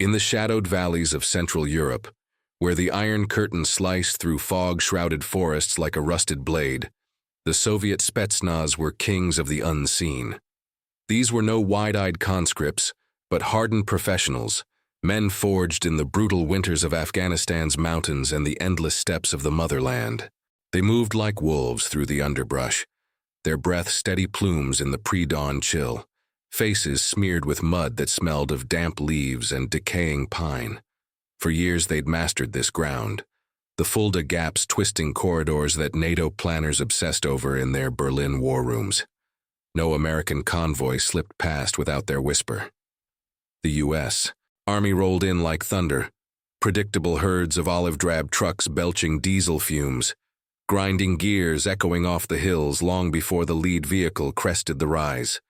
In the shadowed valleys of Central Europe, where the Iron Curtain sliced through fog-shrouded forests like a rusted blade, the Soviet Spetsnaz were kings of the unseen. These were no wide-eyed conscripts, but hardened professionals, men forged in the brutal winters of Afghanistan's mountains and the endless steppes of the Motherland. They moved like wolves through the underbrush, their breath steady plumes in the pre-dawn chill, faces smeared with mud that smelled of damp leaves and decaying pine. For years they'd mastered this ground, the Fulda Gap's twisting corridors that NATO planners obsessed over in their Berlin war rooms. No American convoy slipped past without their whisper. The U.S. Army rolled in like thunder, predictable herds of olive-drab trucks belching diesel fumes, grinding gears echoing off the hills long before the lead vehicle crested the rise.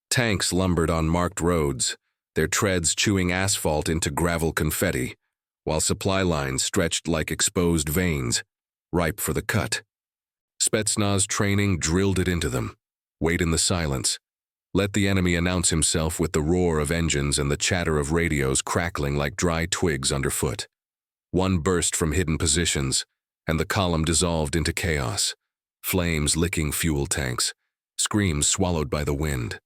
Tanks lumbered on marked roads, their treads chewing asphalt into gravel confetti, while supply lines stretched like exposed veins, ripe for the cut. Spetsnaz training drilled it into them. Wait in the silence. Let the enemy announce himself with the roar of engines and the chatter of radios crackling like dry twigs underfoot. One burst from hidden positions, and the column dissolved into chaos. Flames licking fuel tanks, screams swallowed by the wind.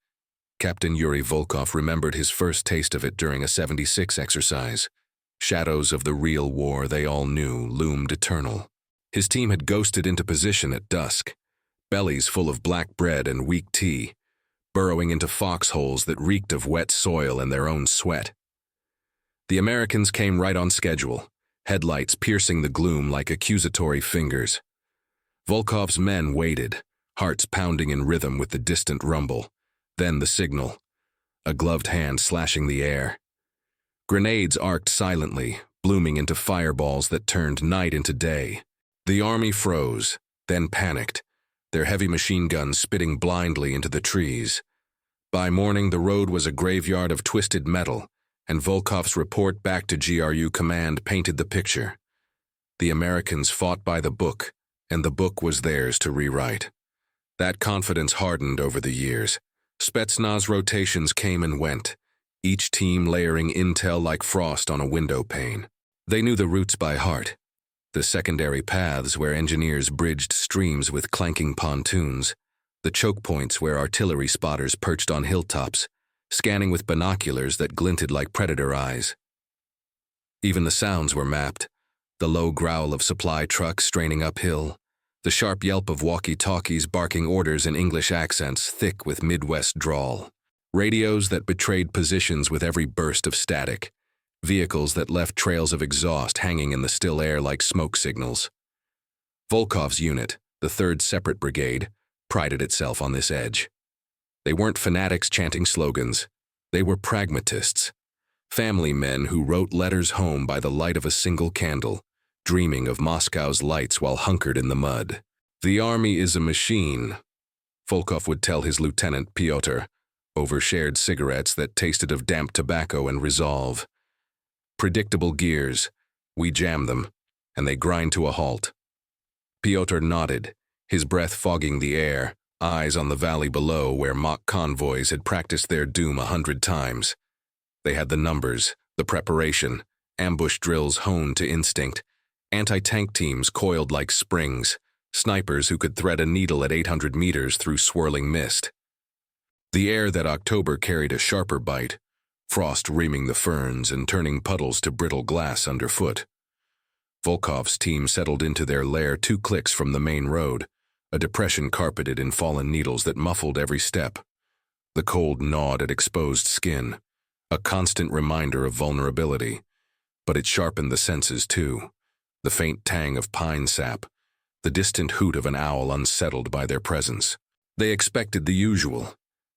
Captain Yuri Volkov remembered his first taste of it during a 76 exercise. Shadows of the real war they all knew loomed eternal. His team had ghosted into position at dusk, bellies full of black bread and weak tea, burrowing into foxholes that reeked of wet soil and their own sweat. The Americans came right on schedule, headlights piercing the gloom like accusatory fingers. Volkov's men waited, hearts pounding in rhythm with the distant rumble. Then the signal, a gloved hand slashing the air. Grenades arced silently, blooming into fireballs that turned night into day. The army froze, then panicked, their heavy machine guns spitting blindly into the trees. By morning, the road was a graveyard of twisted metal, and Volkov's report back to GRU command painted the picture. The Americans fought by the book, and the book was theirs to rewrite. That confidence hardened over the years. Spetsnaz rotations came and went, each team layering intel like frost on a window pane. They knew the routes by heart, the secondary paths where engineers bridged streams with clanking pontoons, the choke points where artillery spotters perched on hilltops, scanning with binoculars that glinted like predator eyes. Even the sounds were mapped, the low growl of supply trucks straining uphill, the sharp yelp of walkie-talkies barking orders in English accents thick with Midwest drawl, radios that betrayed positions with every burst of static, vehicles that left trails of exhaust hanging in the still air like smoke signals. Volkov's unit, the 3rd Separate Brigade, prided itself on this edge. They weren't fanatics chanting slogans. They were pragmatists, family men who wrote letters home by the light of a single candle, dreaming of Moscow's lights while hunkered in the mud. The army is a machine, Volkov would tell his lieutenant Pyotr, over shared cigarettes that tasted of damp tobacco and resolve. Predictable gears, we jam them, and they grind to a halt. Pyotr nodded, his breath fogging the air, eyes on the valley below where mock convoys had practiced their doom 100 times. They had the numbers, the preparation, ambush drills honed to instinct, anti-tank teams coiled like springs, snipers who could thread a needle at 800 meters through swirling mist. The air that October carried a sharper bite, frost reaming the ferns and turning puddles to brittle glass underfoot. Volkov's team settled into their lair 2 clicks from the main road, a depression carpeted in fallen needles that muffled every step. The cold gnawed at exposed skin, a constant reminder of vulnerability, but it sharpened the senses too. The faint tang of pine sap, the distant hoot of an owl unsettled by their presence. They expected the usual,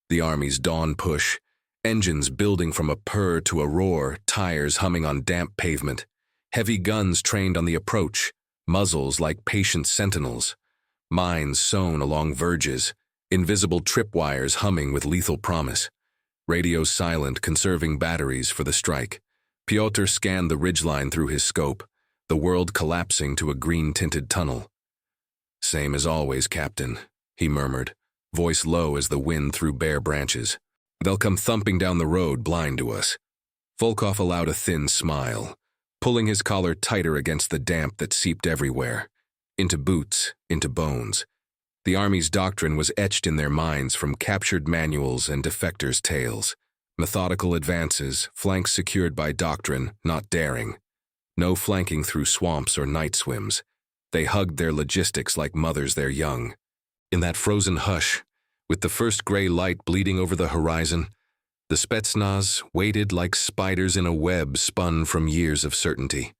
the army's dawn push, engines building from a purr to a roar, tires humming on damp pavement, heavy guns trained on the approach, muzzles like patient sentinels, mines sown along verges, invisible tripwires humming with lethal promise, radios silent conserving batteries for the strike. Pyotr scanned the ridgeline through his scope, the world collapsing to a green-tinted tunnel. "Same as always, Captain," he murmured, voice low as the wind through bare branches. "They'll come thumping down the road blind to us." Volkov allowed a thin smile, pulling his collar tighter against the damp that seeped everywhere, into boots, into bones. The Army's doctrine was etched in their minds from captured manuals and defectors' tales. Methodical advances, flanks secured by doctrine, not daring. No flanking through swamps or night swims. They hugged their logistics like mothers their young. In that frozen hush, with the first gray light bleeding over the horizon, the Spetsnaz waited like spiders in a web spun from years of certainty.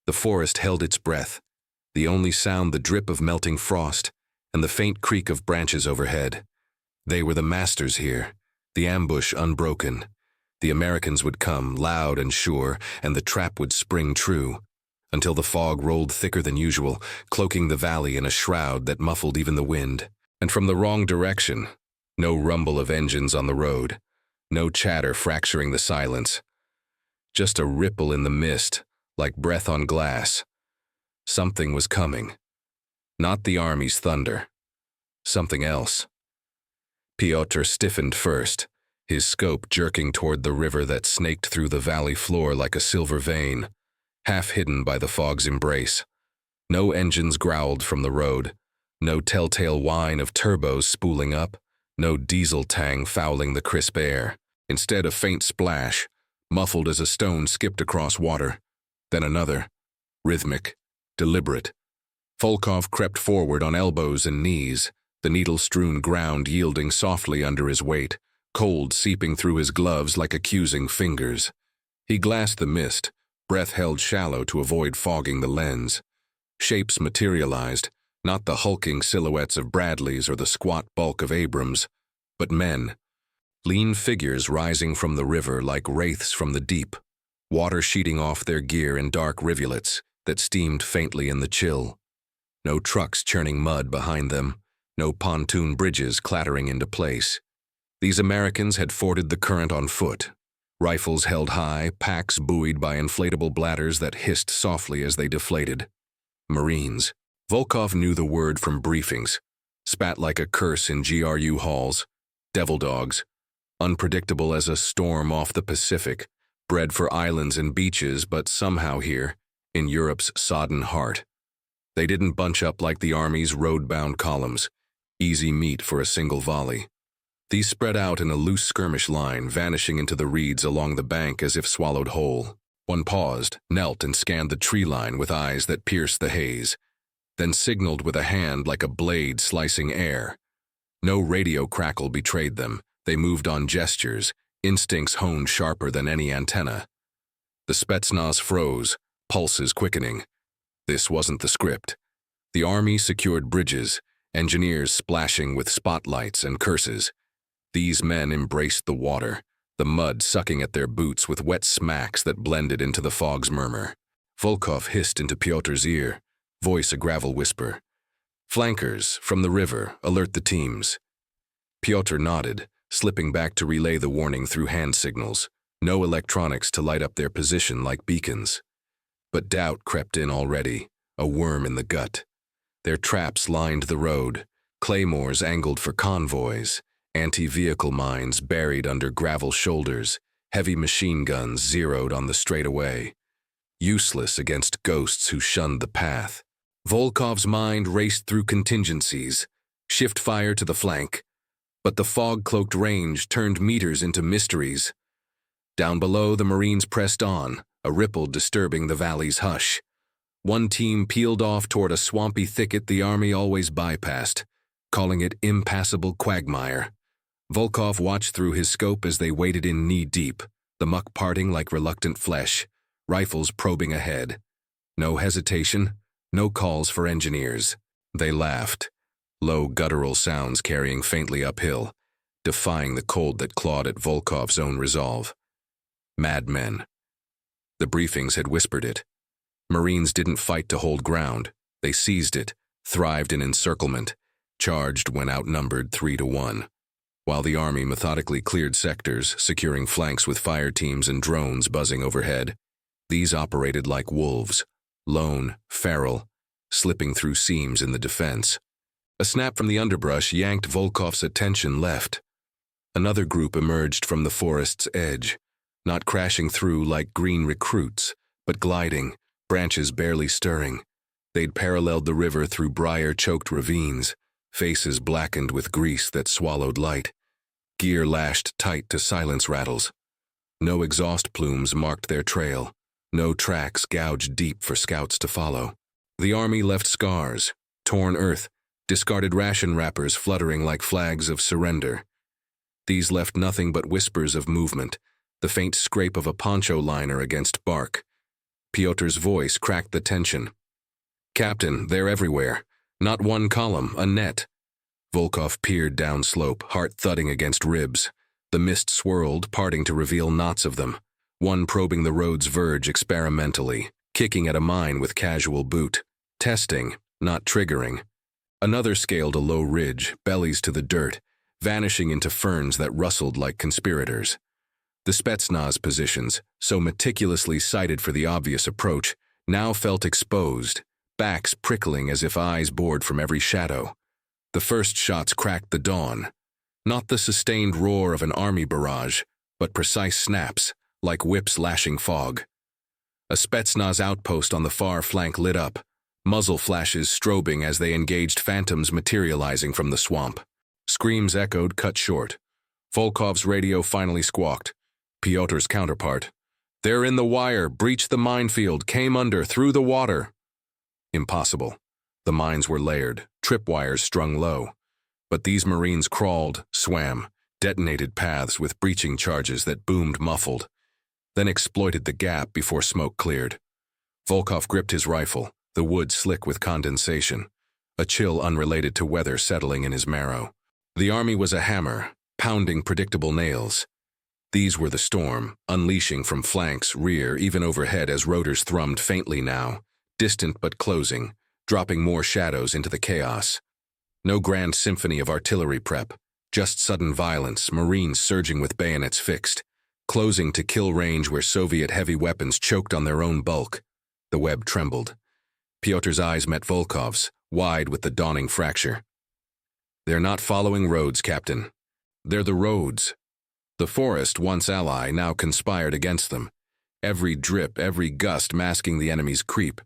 The forest held its breath, the only sound the drip of melting frost and the faint creak of branches overhead. They were the masters here, the ambush unbroken. The Americans would come, loud and sure, and the trap would spring true, until the fog rolled thicker than usual, cloaking the valley in a shroud that muffled even the wind. And from the wrong direction, no rumble of engines on the road, no chatter fracturing the silence. Just a ripple in the mist, like breath on glass. Something was coming. Not the Army's thunder. Something else. Pyotr stiffened first, his scope jerking toward the river that snaked through the valley floor like a silver vein, half hidden by the fog's embrace. No engines growled from the road, no telltale whine of turbos spooling up, no diesel tang fouling the crisp air. Instead, a faint splash, muffled as a stone skipped across water. Then another, rhythmic, deliberate. Volkov crept forward on elbows and knees, the needle-strewn ground yielding softly under his weight, cold seeping through his gloves like accusing fingers. He glassed the mist, breath held shallow to avoid fogging the lens. Shapes materialized, not the hulking silhouettes of Bradleys or the squat bulk of Abrams, but men. Lean figures rising from the river like wraiths from the deep, water sheeting off their gear in dark rivulets that steamed faintly in the chill. No trucks churning mud behind them, no pontoon bridges clattering into place. These Americans had forded the current on foot, rifles held high, packs buoyed by inflatable bladders that hissed softly as they deflated. Marines. Volkov knew the word from briefings, spat like a curse in GRU halls. Devil dogs. Unpredictable as a storm off the Pacific, bred for islands and beaches, but somehow here, in Europe's sodden heart. They didn't bunch up like the Army's road-bound columns, easy meat for a single volley. These spread out in a loose skirmish line, vanishing into the reeds along the bank as if swallowed whole. One paused, knelt and scanned the tree line with eyes that pierced the haze, then signaled with a hand like a blade slicing air. No radio crackle betrayed them. They moved on gestures, instincts honed sharper than any antenna. The Spetsnaz froze, pulses quickening. This wasn't the script. The Army secured bridges, engineers splashing with spotlights and curses. These men embraced the water, the mud sucking at their boots with wet smacks that blended into the fog's murmur. Volkov hissed into Pyotr's ear, voice a gravel whisper. "Flankers, from the river, alert the teams." Pyotr nodded, slipping back to relay the warning through hand signals. No electronics to light up their position like beacons. But doubt crept in already, a worm in the gut. Their traps lined the road, claymores angled for convoys, anti-vehicle mines buried under gravel shoulders, heavy machine guns zeroed on the straightaway. Useless against ghosts who shunned the path. Volkov's mind raced through contingencies, shift fire to the flank. But the fog-cloaked range turned meters into mysteries. Down below, the Marines pressed on, a ripple disturbing the valley's hush. One team peeled off toward a swampy thicket the Army always bypassed, calling it impassable quagmire. Volkov watched through his scope as they waded in knee-deep, the muck parting like reluctant flesh, rifles probing ahead. No hesitation, no calls for engineers. They laughed. Low guttural sounds carrying faintly uphill, defying the cold that clawed at Volkov's own resolve. Madmen. The briefings had whispered it. Marines didn't fight to hold ground. They seized it, thrived in encirclement, charged when outnumbered 3-1. While the Army methodically cleared sectors, securing flanks with fire teams and drones buzzing overhead, these operated like wolves, lone, feral, slipping through seams in the defense. A snap from the underbrush yanked Volkov's attention left. Another group emerged from the forest's edge, not crashing through like green recruits, but gliding, branches barely stirring. They'd paralleled the river through briar-choked ravines, faces blackened with grease that swallowed light, gear lashed tight to silence rattles. No exhaust plumes marked their trail, no tracks gouged deep for scouts to follow. The army left scars, torn earth, discarded ration wrappers fluttering like flags of surrender. These left nothing but whispers of movement, the faint scrape of a poncho liner against bark. Piotr's voice cracked the tension. "Captain, they're everywhere. Not one column, a net." Volkov peered downslope, heart thudding against ribs. The mist swirled, parting to reveal knots of them, one probing the road's verge experimentally, kicking at a mine with casual boot. Testing, not triggering. Another scaled a low ridge, bellies to the dirt, vanishing into ferns that rustled like conspirators. The Spetsnaz positions, so meticulously sighted for the obvious approach, now felt exposed, backs prickling as if eyes bored from every shadow. The first shots cracked the dawn. Not the sustained roar of an army barrage, but precise snaps, like whips lashing fog. A Spetsnaz outpost on the far flank lit up, muzzle flashes strobing as they engaged phantoms materializing from the swamp. Screams echoed, cut short. Volkov's radio finally squawked. Piotr's counterpart. "They're in the wire, breached the minefield, came under, through the water." Impossible. The mines were layered, tripwires strung low. But these Marines crawled, swam, detonated paths with breaching charges that boomed muffled, then exploited the gap before smoke cleared. Volkov gripped his rifle, the wood slick with condensation, a chill unrelated to weather settling in his marrow. The army was a hammer, pounding predictable nails. These were the storm, unleashing from flanks, rear, even overhead as rotors thrummed faintly now, distant but closing, dropping more shadows into the chaos. No grand symphony of artillery prep, just sudden violence, Marines surging with bayonets fixed, closing to kill range where Soviet heavy weapons choked on their own bulk. The web trembled. Piotr's eyes met Volkov's, wide with the dawning fracture. "They're not following roads, Captain. They're the roads." The forest, once ally, now conspired against them. Every drip, every gust masking the enemy's creep.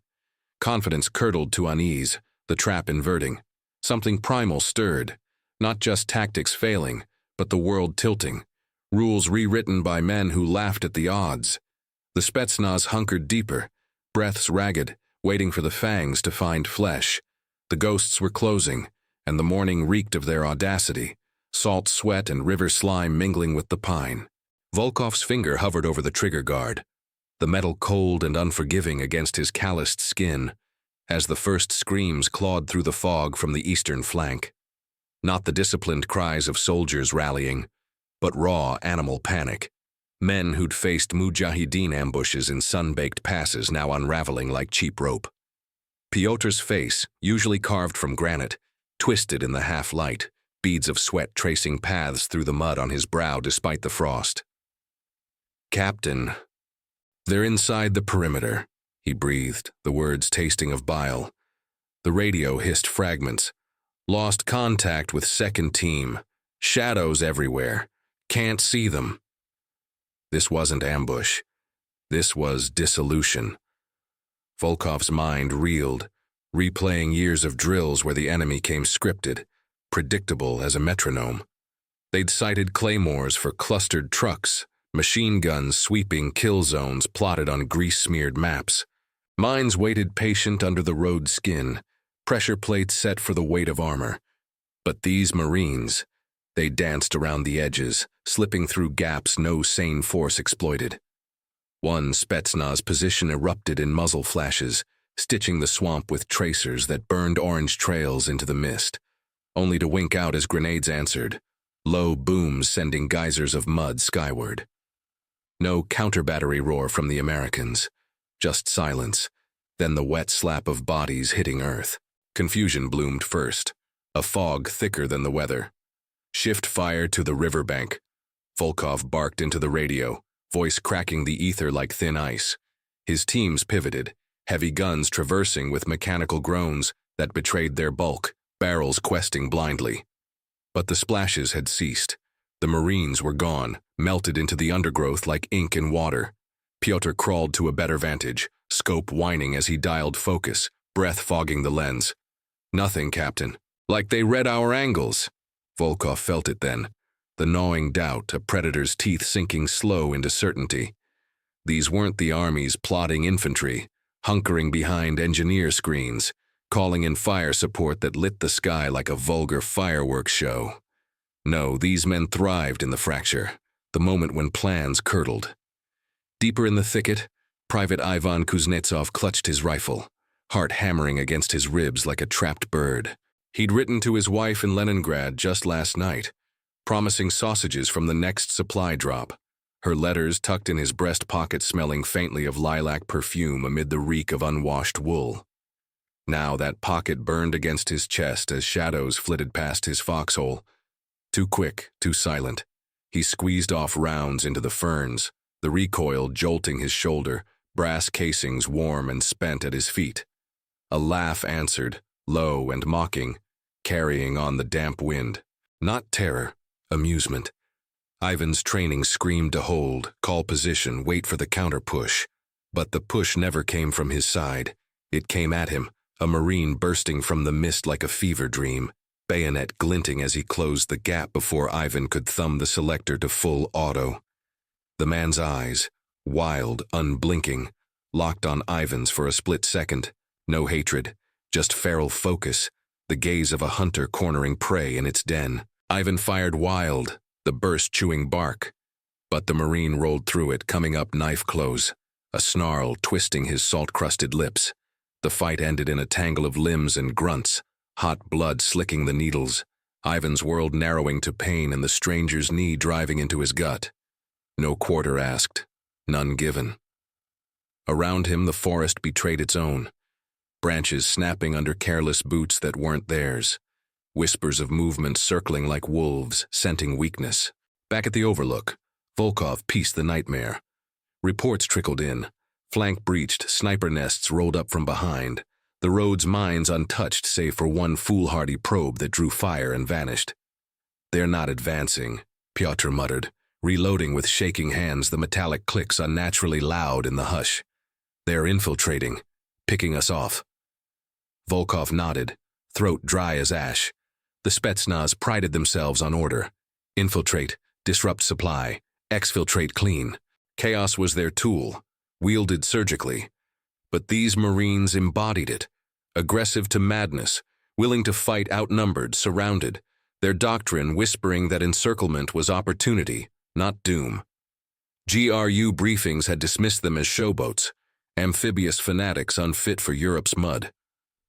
Confidence curdled to unease, the trap inverting. Something primal stirred, not just tactics failing, but the world tilting. Rules rewritten by men who laughed at the odds. The Spetsnaz hunkered deeper, breaths ragged, waiting for the fangs to find flesh. The ghosts were closing, and the morning reeked of their audacity, salt sweat and river slime mingling with the pine. Volkov's finger hovered over the trigger guard, the metal cold and unforgiving against his calloused skin, as the first screams clawed through the fog from the eastern flank. Not the disciplined cries of soldiers rallying, but raw animal panic. Men who'd faced mujahideen ambushes in sun-baked passes now unraveling like cheap rope. Piotr's face, usually carved from granite, twisted in the half-light, beads of sweat tracing paths through the mud on his brow despite the frost. "Captain, they're inside the perimeter," he breathed, the words tasting of bile. The radio hissed fragments. "Lost contact with second team. Shadows everywhere. Can't see them." This wasn't ambush. This was dissolution. Volkov's mind reeled, replaying years of drills where the enemy came scripted, predictable as a metronome. They'd sighted claymores for clustered trucks, machine guns sweeping kill zones plotted on grease-smeared maps. Mines waited patient under the road skin, pressure plates set for the weight of armor. But these Marines, they danced around the edges, slipping through gaps no sane force exploited. One Spetsnaz position erupted in muzzle flashes, stitching the swamp with tracers that burned orange trails into the mist, only to wink out as grenades answered, low booms sending geysers of mud skyward. No counter-battery roar from the Americans, just silence, then the wet slap of bodies hitting earth. Confusion bloomed first, a fog thicker than the weather. "Shift fire to the riverbank," Volkov barked into the radio, voice cracking the ether like thin ice. His teams pivoted, heavy guns traversing with mechanical groans that betrayed their bulk, barrels questing blindly. But the splashes had ceased. The Marines were gone, melted into the undergrowth like ink in water. Pyotr crawled to a better vantage, scope whining as he dialed focus, breath fogging the lens. Nothing, Captain. Like they read our angles. Volkov felt it then. The gnawing doubt, a predator's teeth sinking slow into certainty. These weren't the Army's plodding infantry, hunkering behind engineer screens, calling in fire support that lit the sky like a vulgar fireworks show. No, these men thrived in the fracture, the moment when plans curdled. Deeper in the thicket, Private Ivan Kuznetsov clutched his rifle, heart hammering against his ribs like a trapped bird. He'd written to his wife in Leningrad just last night, promising sausages from the next supply drop, her letters tucked in his breast pocket smelling faintly of lilac perfume amid the reek of unwashed wool. Now that pocket burned against his chest as shadows flitted past his foxhole. Too quick, too silent. He squeezed off rounds into the ferns, the recoil jolting his shoulder, brass casings warm and spent at his feet. A laugh answered, low and mocking, carrying on the damp wind. Not terror, amusement. Ivan's training screamed to hold, call position, wait for the counter-push. But the push never came from his side. It came at him, a Marine bursting from the mist like a fever dream, bayonet glinting as he closed the gap before Ivan could thumb the selector to full auto. The man's eyes, wild, unblinking, locked on Ivan's for a split second. No hatred, just feral focus, the gaze of a hunter cornering prey in its den. Ivan fired wild, the burst chewing bark. But the Marine rolled through it, coming up knife close, a snarl twisting his salt-crusted lips. The fight ended in a tangle of limbs and grunts, hot blood slicking the needles, Ivan's world narrowing to pain and the stranger's knee driving into his gut. No quarter asked, none given. Around him the forest betrayed its own, branches snapping under careless boots that weren't theirs, whispers of movement circling like wolves, scenting weakness. Back at the overlook, Volkov pieced the nightmare. Reports trickled in, flank breached, sniper nests rolled up from behind, the road's mines untouched save for one foolhardy probe that drew fire and vanished. They're not advancing, Pyotr muttered, reloading with shaking hands, the metallic clicks unnaturally loud in the hush. They're infiltrating, picking us off. Volkov nodded, throat dry as ash. The Spetsnaz prided themselves on order. Infiltrate, disrupt supply, exfiltrate clean. Chaos was their tool, wielded surgically. But these Marines embodied it, aggressive to madness, willing to fight outnumbered, surrounded, their doctrine whispering that encirclement was opportunity, not doom. GRU briefings had dismissed them as showboats, amphibious fanatics unfit for Europe's mud.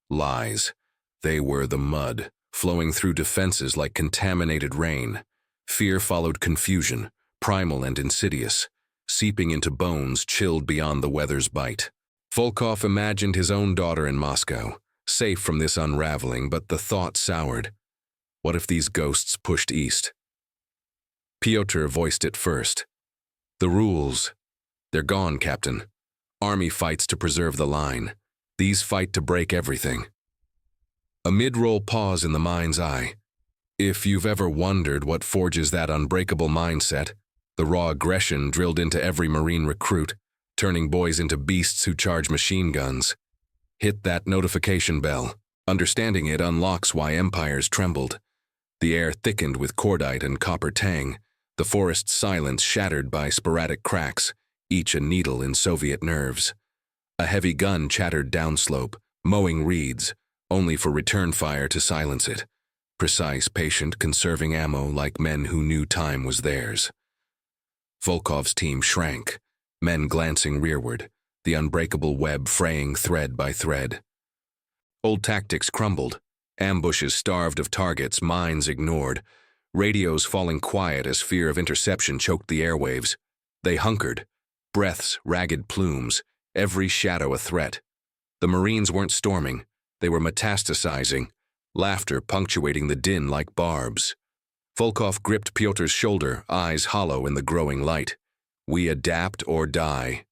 Lies. They were the mud, flowing through defenses like contaminated rain. Fear followed confusion, primal and insidious, seeping into bones chilled beyond the weather's bite. Volkov imagined his own daughter in Moscow, safe from this unraveling, but the thought soured. What if these ghosts pushed east? Pyotr voiced it first. The rules. They're gone, Captain. Army fights to preserve the line. These fight to break everything. A mid-roll pause in the mind's eye. If you've ever wondered what forges that unbreakable mindset, the raw aggression drilled into every Marine recruit, turning boys into beasts who charge machine guns. Hit that notification bell. Understanding it unlocks why empires trembled. The air thickened with cordite and copper tang, the forest's silence shattered by sporadic cracks, each a needle in Soviet nerves. A heavy gun chattered downslope, mowing reeds, only for return fire to silence it. Precise, patient, conserving ammo like men who knew time was theirs. Volkov's team shrank, men glancing rearward, the unbreakable web fraying thread by thread. Old tactics crumbled, ambushes starved of targets, mines ignored, radios falling quiet as fear of interception choked the airwaves. They hunkered, breaths ragged plumes, every shadow a threat. The Marines weren't storming, they were metastasizing, laughter punctuating the din like barbs. Volkov gripped Pyotr's shoulder, eyes hollow in the growing light. We adapt or die.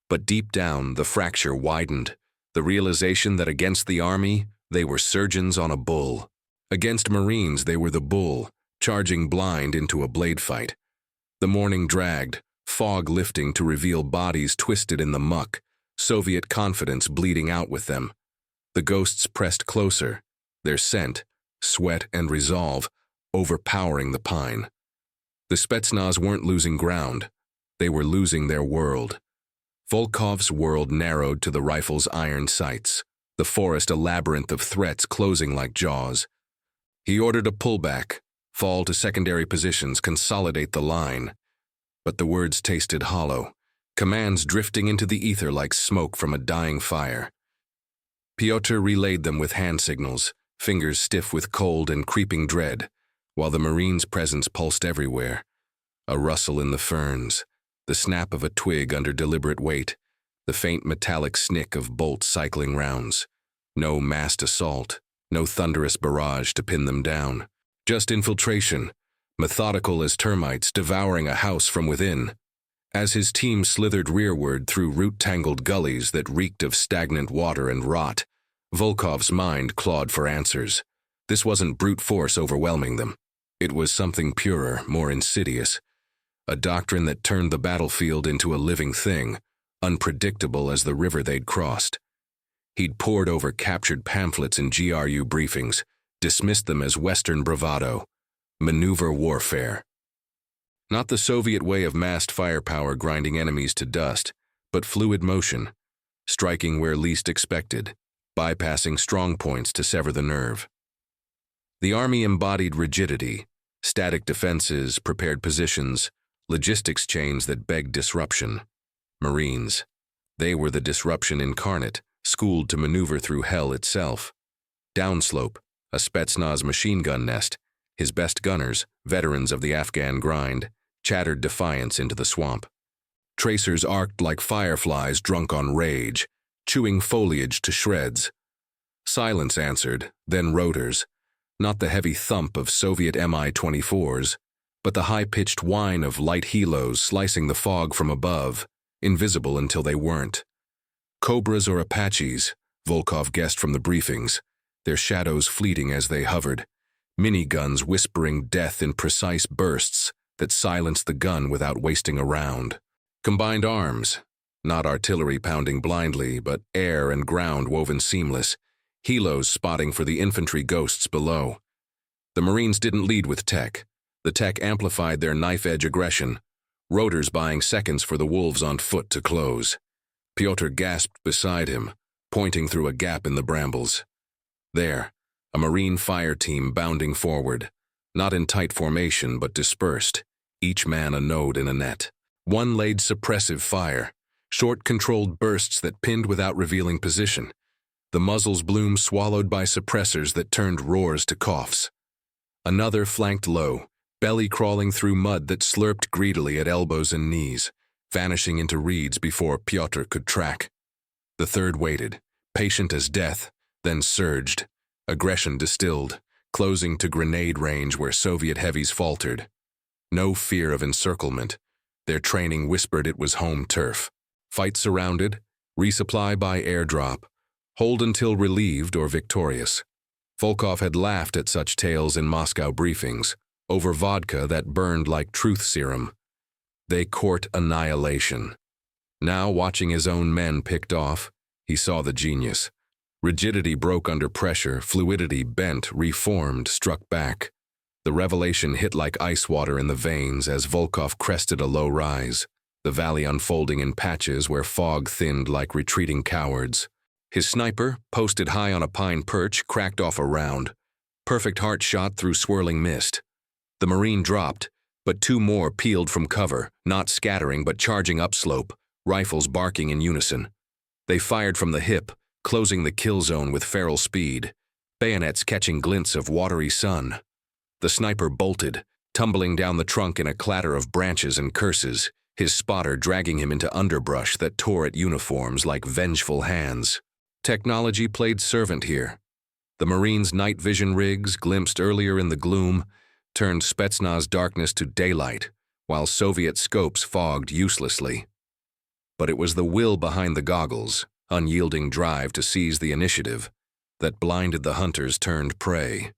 But deep down, the fracture widened, the realization that against the Army, they were surgeons on a bull. Against Marines, they were the bull, charging blind into a blade fight. The morning dragged, fog lifting to reveal bodies twisted in the muck, Soviet confidence bleeding out with them. The ghosts pressed closer, their scent, sweat, and resolve overpowering the pine. The Spetsnaz weren't losing ground. They were losing their world. Volkov's world narrowed to the rifle's iron sights, the forest a labyrinth of threats closing like jaws. He ordered a pullback, fall to secondary positions, consolidate the line. But the words tasted hollow, commands drifting into the ether like smoke from a dying fire. Pyotr relayed them with hand signals, fingers stiff with cold and creeping dread, while the Marine's presence pulsed everywhere. A rustle in the ferns, the snap of a twig under deliberate weight, the faint metallic snick of bolts cycling rounds. No massed assault, no thunderous barrage to pin them down. Just infiltration, methodical as termites devouring a house from within. As his team slithered rearward through root-tangled gullies that reeked of stagnant water and rot, Volkov's mind clawed for answers. This wasn't brute force overwhelming them. It was something purer, more insidious. A doctrine that turned the battlefield into a living thing, unpredictable as the river they'd crossed. He'd pored over captured pamphlets and GRU briefings, dismissed them as Western bravado, maneuver warfare. Not the Soviet way of massed firepower grinding enemies to dust, but fluid motion, striking where least expected, bypassing strong points to sever the nerve. The army embodied rigidity, static defenses, prepared positions, logistics chains that begged disruption. Marines. They were the disruption incarnate, schooled to maneuver through hell itself. Downslope, a Spetsnaz machine gun nest, his best gunners, veterans of the Afghan grind, chattered defiance into the swamp. Tracers arced like fireflies drunk on rage, chewing foliage to shreds. Silence answered, then rotors, not the heavy thump of Soviet Mi-24s, but the high-pitched whine of light helos slicing the fog from above, invisible until they weren't. Cobras or Apaches, Volkov guessed from the briefings, their shadows fleeting as they hovered, miniguns whispering death in precise bursts that silenced the gun without wasting a round. Combined arms, not artillery pounding blindly, but air and ground woven seamless, helos spotting for the infantry ghosts below. The Marines didn't lead with tech. The tech amplified their knife-edge aggression, rotors buying seconds for the wolves on foot to close. Pyotr gasped beside him, pointing through a gap in the brambles. There, a Marine fire team bounding forward, not in tight formation but dispersed, each man a node in a net. One laid suppressive fire, short controlled bursts that pinned without revealing position. The muzzle's bloom swallowed by suppressors that turned roars to coughs. Another flanked low, belly crawling through mud that slurped greedily at elbows and knees, vanishing into reeds before Pyotr could track. The third waited, patient as death, then surged, aggression distilled, closing to grenade range where Soviet heavies faltered. No fear of encirclement. Their training whispered it was home turf. Fight surrounded, resupply by airdrop, hold until relieved or victorious. Volkov had laughed at such tales in Moscow briefings, over vodka that burned like truth serum. They court annihilation. Now, watching his own men picked off, he saw the genius. Rigidity broke under pressure, fluidity bent, reformed, struck back. The revelation hit like ice water in the veins as Volkov crested a low rise, the valley unfolding in patches where fog thinned like retreating cowards. His sniper, posted high on a pine perch, cracked off a round. Perfect heart shot through swirling mist. The Marine dropped, but two more peeled from cover, not scattering but charging upslope, rifles barking in unison. They fired from the hip, closing the kill zone with feral speed, bayonets catching glints of watery sun. The sniper bolted, tumbling down the trunk in a clatter of branches and curses, his spotter dragging him into underbrush that tore at uniforms like vengeful hands. Technology played servant here. The Marines' night vision rigs, glimpsed earlier in the gloom, turned Spetsnaz darkness to daylight, while Soviet scopes fogged uselessly. But it was the will behind the goggles, unyielding drive to seize the initiative, that blinded the hunters turned prey.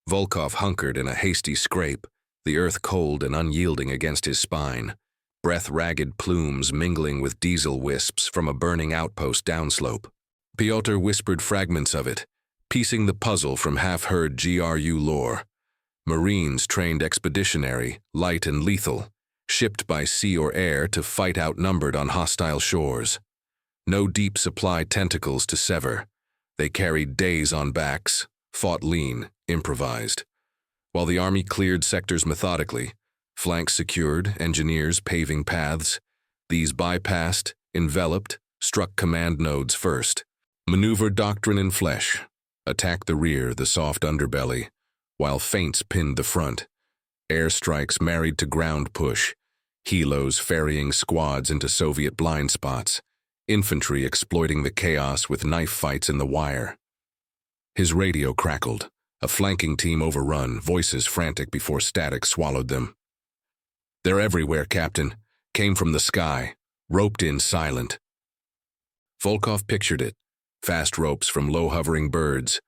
Volkov hunkered in a hasty scrape, the earth cold and unyielding against his spine, breath-ragged plumes mingling with diesel wisps from a burning outpost downslope. Pyotr whispered fragments of it, piecing the puzzle from half-heard GRU lore. Marines trained expeditionary, light and lethal, shipped by sea or air to fight outnumbered on hostile shores. No deep supply tentacles to sever. They carried days on backs, fought lean, improvised. While the army cleared sectors methodically, flanks secured, engineers paving paths, these bypassed, enveloped, struck command nodes first. Maneuver doctrine in flesh. Attack the rear, the soft underbelly, while feints pinned the front. Airstrikes married to ground push. Helos ferrying squads into Soviet blind spots. Infantry exploiting the chaos with knife fights in the wire. His radio crackled. A flanking team overrun, voices frantic before static swallowed them. "They're everywhere, Captain. Came from the sky. Roped in silent." Volkov pictured it. Fast ropes from low-hovering birds.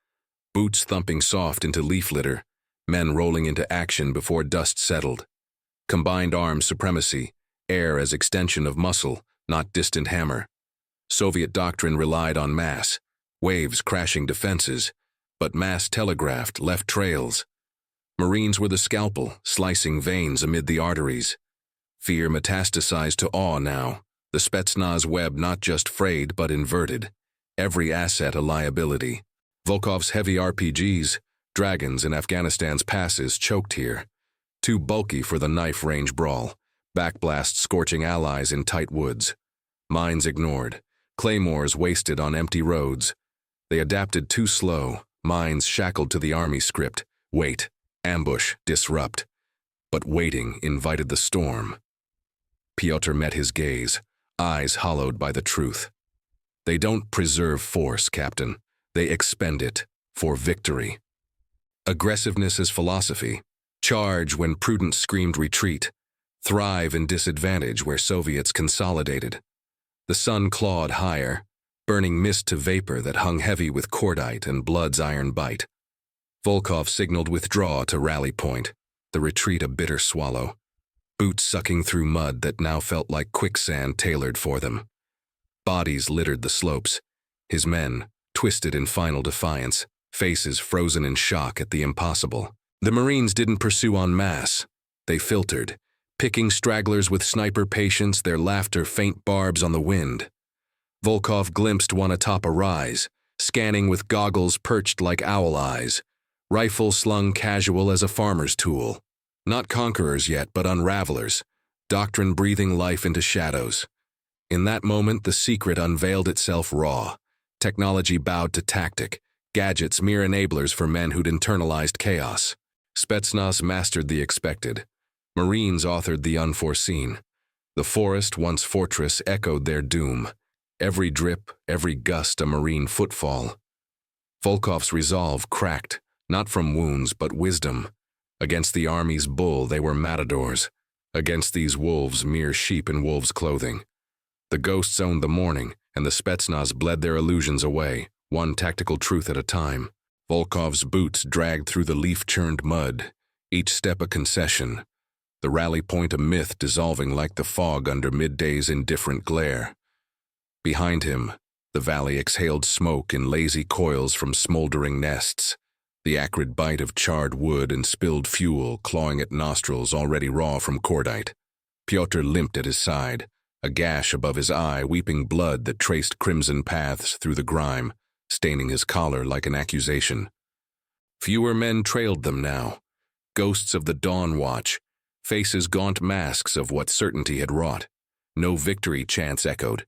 Boots thumping soft into leaf litter. Men rolling into action before dust settled. Combined arms supremacy. Air as extension of muscle, not distant hammer. Soviet doctrine relied on mass. Waves crashing defenses. But mass telegraphed, left trails. Marines were the scalpel, slicing veins amid the arteries. Fear metastasized to awe now. The Spetsnaz web not just frayed but inverted. Every asset a liability. Volkov's heavy RPGs, Dragons in Afghanistan's passes, choked here. Too bulky for the knife-range brawl. Backblasts scorching allies in tight woods. Mines ignored. Claymores wasted on empty roads. They adapted too slow. Minds shackled to the army script. Wait, ambush, disrupt. But waiting invited the storm. Pyotr met his gaze, eyes hollowed by the truth. They don't preserve force, Captain. They expend it for victory. Aggressiveness is philosophy. Charge when prudence screamed retreat. Thrive in disadvantage where Soviets consolidated. The sun clawed higher, burning mist to vapor that hung heavy with cordite and blood's iron bite. Volkov signaled withdraw to rally point, the retreat a bitter swallow. Boots sucking through mud that now felt like quicksand tailored for them. Bodies littered the slopes. His men, twisted in final defiance, faces frozen in shock at the impossible. The Marines didn't pursue en masse. They filtered, picking stragglers with sniper patience, their laughter faint barbs on the wind. Volkov glimpsed one atop a rise, scanning with goggles perched like owl eyes, rifle slung casual as a farmer's tool. Not conquerors yet, but unravelers, doctrine breathing life into shadows. In that moment, the secret unveiled itself raw. Technology bowed to tactic, gadgets mere enablers for men who'd internalized chaos. Spetsnaz mastered the expected. Marines authored the unforeseen. The forest, once fortress, echoed their doom. Every drip, every gust a Marine footfall. Volkov's resolve cracked, not from wounds but wisdom. Against the army's bull they were matadors. Against these wolves mere sheep in wolves' clothing. The ghosts owned the morning, and the Spetsnaz bled their illusions away, one tactical truth at a time. Volkov's boots dragged through the leaf-churned mud, each step a concession. The rally point a myth dissolving like the fog under midday's indifferent glare. Behind him, the valley exhaled smoke in lazy coils from smoldering nests, the acrid bite of charred wood and spilled fuel clawing at nostrils already raw from cordite. Pyotr limped at his side, a gash above his eye weeping blood that traced crimson paths through the grime, staining his collar like an accusation. Fewer men trailed them now, ghosts of the dawn watch, faces gaunt masks of what certainty had wrought. No victory chants echoed.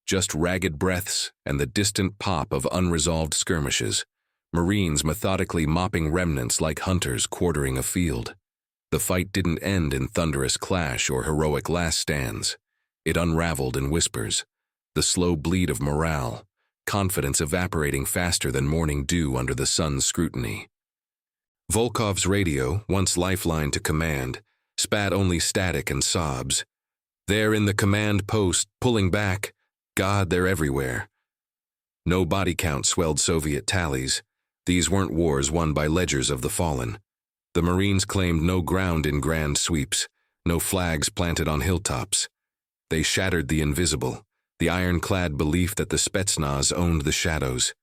Just ragged breaths and the distant pop of unresolved skirmishes, Marines methodically mopping remnants like hunters quartering a field. The fight didn't end in thunderous clash or heroic last stands. It unraveled in whispers, the slow bleed of morale, confidence evaporating faster than morning dew under the sun's scrutiny. Volkov's radio, once lifeline to command, spat only static and sobs. There in the command post, pulling back, God, they're everywhere. No body count swelled Soviet tallies. These weren't wars won by ledgers of the fallen. The Marines claimed no ground in grand sweeps, no flags planted on hilltops. They shattered the invisible, the ironclad belief that the Spetsnaz owned the shadows,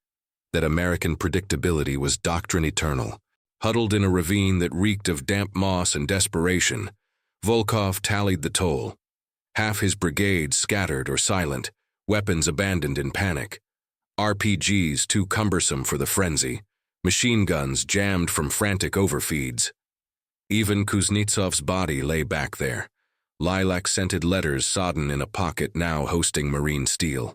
that American predictability was doctrine eternal. Huddled in a ravine that reeked of damp moss and desperation, Volkov tallied the toll. Half his brigade scattered or silent, weapons abandoned in panic. RPGs too cumbersome for the frenzy, machine guns jammed from frantic overfeeds. Even Kuznetsov's body lay back there, lilac-scented letters sodden in a pocket now hosting marine steel.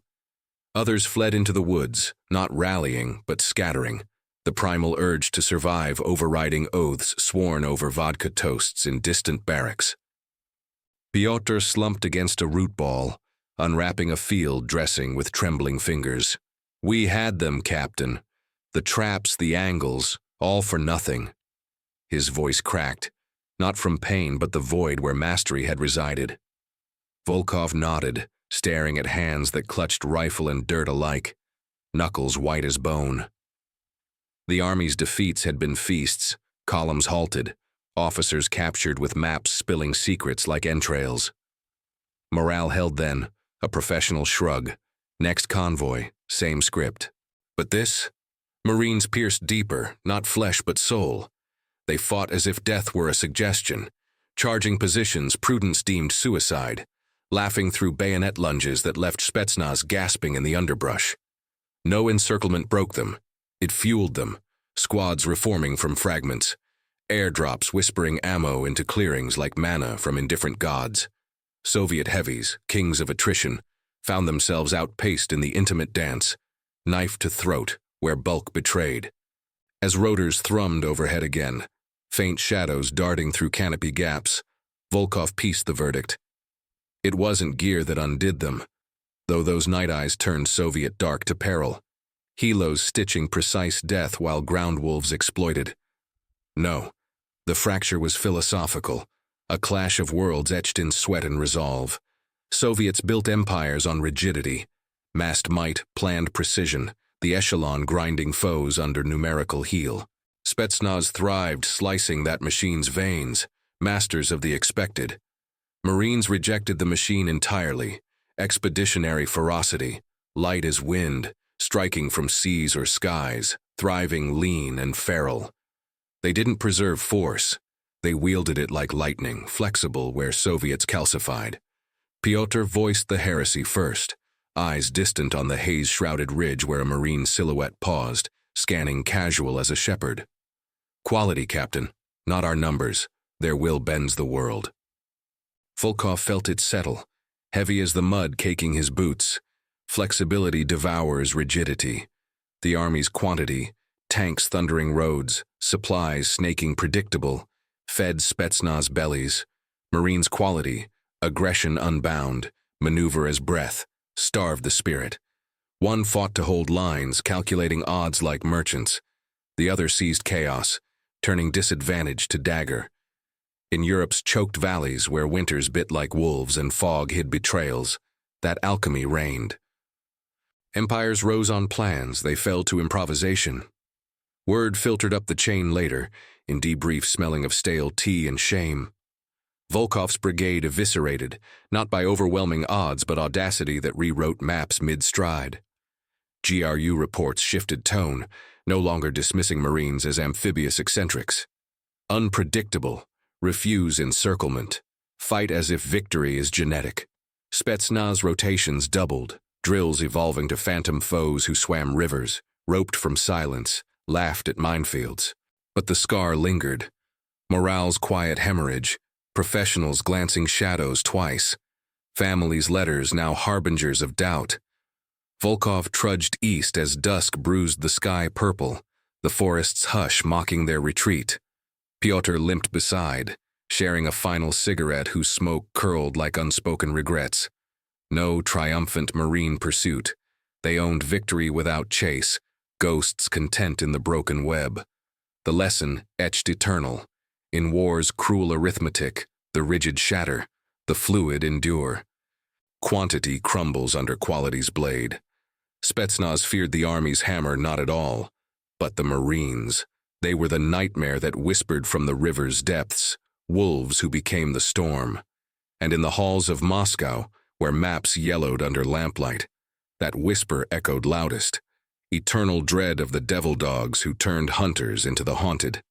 Others fled into the woods, not rallying, but scattering, the primal urge to survive overriding oaths sworn over vodka toasts in distant barracks. Pyotr slumped against a root ball, unwrapping a field dressing with trembling fingers. We had them, Captain. The traps, the angles, all for nothing. His voice cracked, not from pain but the void where mastery had resided. Volkov nodded, staring at hands that clutched rifle and dirt alike, knuckles white as bone. The army's defeats had been feasts, columns halted, officers captured with maps spilling secrets like entrails. Morale held then, a professional shrug. Next convoy, same script. But this? Marines pierced deeper, not flesh but soul. They fought as if death were a suggestion, charging positions prudence deemed suicide, laughing through bayonet lunges that left Spetsnaz gasping in the underbrush. No encirclement broke them. It fueled them, squads reforming from fragments, airdrops whispering ammo into clearings like manna from indifferent gods. Soviet heavies, kings of attrition, found themselves outpaced in the intimate dance, knife to throat, where bulk betrayed. As rotors thrummed overhead again, faint shadows darting through canopy gaps, Volkov pieced the verdict. It wasn't gear that undid them, though those night eyes turned Soviet dark to peril. Helos stitching precise death while ground wolves exploited. No, the fracture was philosophical, a clash of worlds etched in sweat and resolve. Soviets built empires on rigidity, massed might, planned precision, the echelon grinding foes under numerical heel. Spetsnaz thrived slicing that machine's veins, masters of the expected. Marines rejected the machine entirely, expeditionary ferocity, light as wind, striking from seas or skies, thriving lean and feral. They didn't preserve force. They wielded it like lightning, flexible where Soviets calcified. Pyotr voiced the heresy first, eyes distant on the haze-shrouded ridge where a Marine silhouette paused, scanning casual as a shepherd. Quality, Captain, not our numbers. Their will bends the world. Volkov felt it settle, heavy as the mud caking his boots. Flexibility devours rigidity. The Army's quantity, tanks thundering roads, supplies snaking predictable, fed Spetsnaz bellies. Marines' quality, aggression unbound, maneuver as breath, starved the spirit. One fought to hold lines, calculating odds like merchants. The other seized chaos, turning disadvantage to dagger. In Europe's choked valleys where winters bit like wolves and fog hid betrayals, that alchemy reigned. Empires rose on plans, they fell to improvisation. Word filtered up the chain later, in debrief smelling of stale tea and shame. Volkov's brigade eviscerated, not by overwhelming odds but audacity that rewrote maps mid-stride. GRU reports shifted tone, no longer dismissing Marines as amphibious eccentrics. Unpredictable, refuse encirclement, fight as if victory is genetic. Spetsnaz rotations doubled, drills evolving to phantom foes who swam rivers, roped from silence, laughed at minefields. But the scar lingered. Morale's quiet hemorrhage, professionals glancing shadows twice, families' letters now harbingers of doubt. Volkov trudged east as dusk bruised the sky purple, the forest's hush mocking their retreat. Pyotr limped beside, sharing a final cigarette whose smoke curled like unspoken regrets. No triumphant Marine pursuit. They owned victory without chase, ghosts content in the broken web. The lesson etched eternal. In war's cruel arithmetic, the rigid shatter, the fluid endure. Quantity crumbles under quality's blade. Spetsnaz feared the Army's hammer not at all. But the Marines, they were the nightmare that whispered from the river's depths, wolves who became the storm. And in the halls of Moscow, where maps yellowed under lamplight, that whisper echoed loudest, eternal dread of the devil dogs who turned hunters into the haunted.